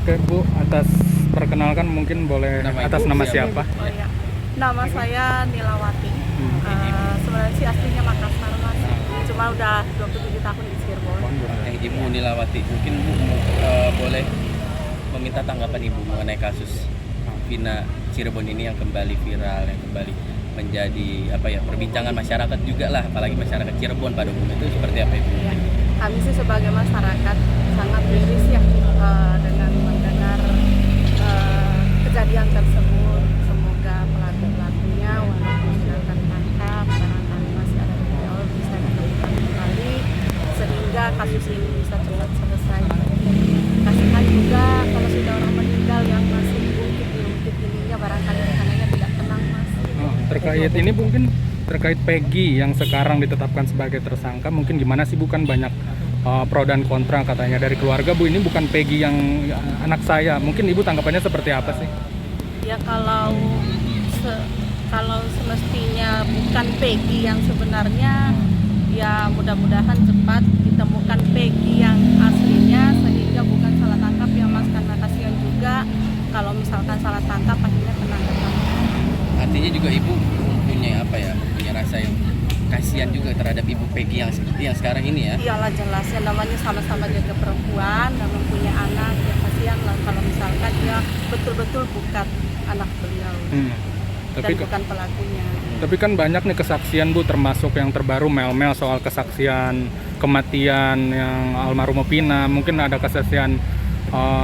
Oke Bu, atas perkenalkan mungkin boleh atas nama siapa? Oh iya, nama saya Nilawati. Sebenarnya sih aslinya Makassar Mas. Cuma udah 27 tahun di Cirebon. Yang Ibu Nilawati, mungkin Bu boleh meminta tanggapan Ibu mengenai kasus Vina Cirebon ini yang kembali viral, yang kembali menjadi perbincangan masyarakat juga lah, apalagi masyarakat Cirebon pada umumnya itu seperti apa Ibu? Ya, kami sih sebagai masyarakat sangat miris ya dengan mendengar kejadian tersebut. Semoga pelaku-pelakunya walaupun sudah tertangkap, barangkali masih ada di bawah bisa ditemukan kembali sehingga kasus ini bisa cepat selesai. Kasihan juga kalau sudah orang meninggal yang masih diungkit ininya, barangkali rekananya tidak tenang Mas. Terkait ini mungkin terkait Peggy yang sekarang ditetapkan sebagai tersangka, mungkin gimana sih, bukan banyak pro dan kontra katanya dari keluarga Bu, ini bukan Peggy yang anak saya, mungkin Ibu tanggapannya seperti apa sih? Ya kalau semestinya bukan Peggy yang sebenarnya, ya mudah-mudahan cepat ditemukan Peggy yang aslinya sehingga bukan salah tangkap ya Mas, karena kasihan juga kalau misalkan salah tangkap akhirnya kena ketangkap. Artinya juga Ibu punya punya rasa yang kasihan juga terhadap Ibu Peggy yang seperti yang sekarang ini ya? Iyalah, jelas ya, namanya sama-sama jaga perempuan dan mempunyai anak, ya kasihan lah kalau misalkan dia betul-betul bukan anak beliau dan bukan pelakunya. Tapi kan banyak nih kesaksian Bu, termasuk yang terbaru Mel soal kesaksian kematian yang almarhumah Vina, mungkin ada kesaksian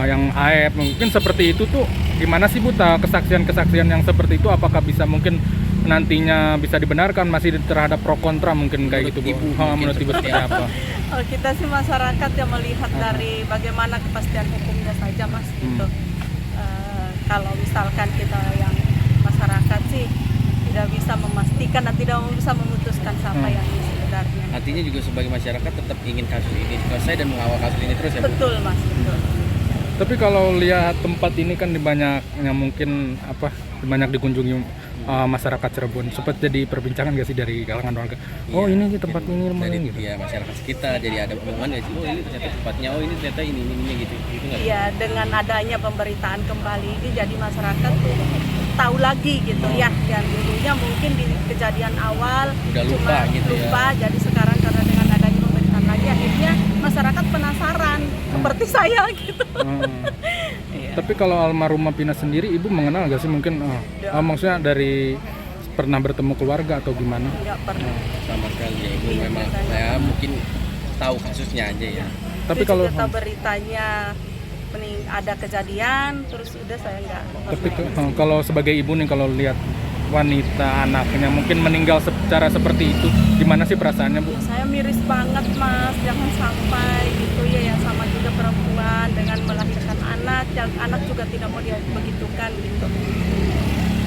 yang Aep, mungkin seperti itu tuh gimana sih Bu, kesaksian-kesaksian yang seperti itu apakah bisa mungkin nantinya bisa dibenarkan, masih terhadap pro kontra mungkin kayak gitu Bu? Menurut Ibu seperti apa? Oh, kita sih masyarakat yang melihat dari bagaimana kepastian hukumnya saja Mas gitu. Kalau misalkan kita yang masyarakat sih tidak bisa memastikan dan tidak bisa memutuskan siapa yang ini sebenarnya. Artinya juga sebagai masyarakat tetap ingin kasus ini selesai dan mengawal kasus ini terus ya Bu? Betul Mas, betul. Tapi kalau lihat tempat ini kan banyak yang mungkin banyak dikunjungi masyarakat Cirebon, sempat jadi perbincangan gak sih dari kalangan warga? Oh Iya, ini tempat ini rumahnya gitu. Iya, masyarakat sekitar jadi ada omongan ya, oh ini ternyata tempatnya, oh ini ternyata ini gitu nggak? Iya, dengan adanya pemberitaan kembali ini jadi masyarakat tuh tahu lagi gitu ya, yang dulunya mungkin di kejadian awal udah lupa gitu lupa, ya. Jadi sekarang karena dengan adanya pemberitaan lagi akhirnya masyarakat penasaran seperti saya gitu. Iya. Tapi kalau almarhumah Vina sendiri Ibu mengenal gak sih mungkin? Maksudnya dari pernah bertemu keluarga atau gimana? Enggak pernah. Sama sekali ya Ibu, Iya, memang saya mungkin tahu kasusnya aja ya. Tapi Itu kalau juga tahu beritanya ada kejadian, terus udah saya enggak. tapi kalau sebagai ibu nih, kalau lihat wanita anaknya mungkin meninggal secara seperti itu, gimana sih perasaannya Bu? Saya miris banget Mas, jangan sampai gitu ya, yang sama juga perempuan dengan melahirkan anak, yang anak juga tidak mau begitukan gitu.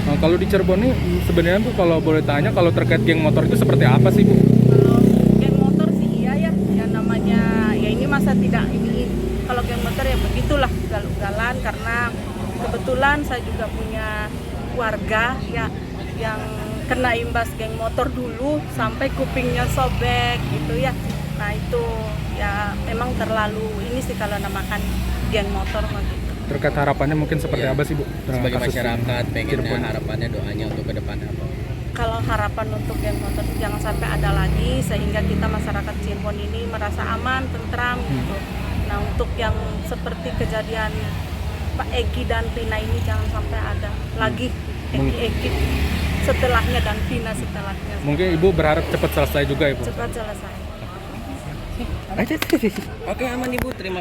Nah, kalau di Cirebon nih sebenarnya Bu, kalau boleh tanya, kalau terkait geng motor itu seperti apa sih Bu? Kalau geng motor sih iya ya, ya namanya ya ini masa tidak ini. Kalau geng motor ya begitulah, ugal-ugalan, karena kebetulan saya juga punya keluarga ya yang kena imbas geng motor dulu sampai kupingnya sobek gitu ya. Nah itu ya memang terlalu ini sih kalau namakan geng motor gitu. Terkait harapannya mungkin seperti apa sih Bu? Sebagai Kasus masyarakat pengennya Cirebon. harapannya, doanya untuk ke depan apa? Kalau harapan untuk geng motor jangan sampai ada lagi sehingga kita masyarakat Cirebon ini merasa aman, tentram gitu. Nah untuk yang seperti kejadian Pak Egi dan Vina ini jangan sampai ada lagi. Egi setelahnya dan Vina setelahnya. Mungkin Ibu berharap cepat selesai juga Ibu? Cepat selesai. Oke, aman Ibu, terima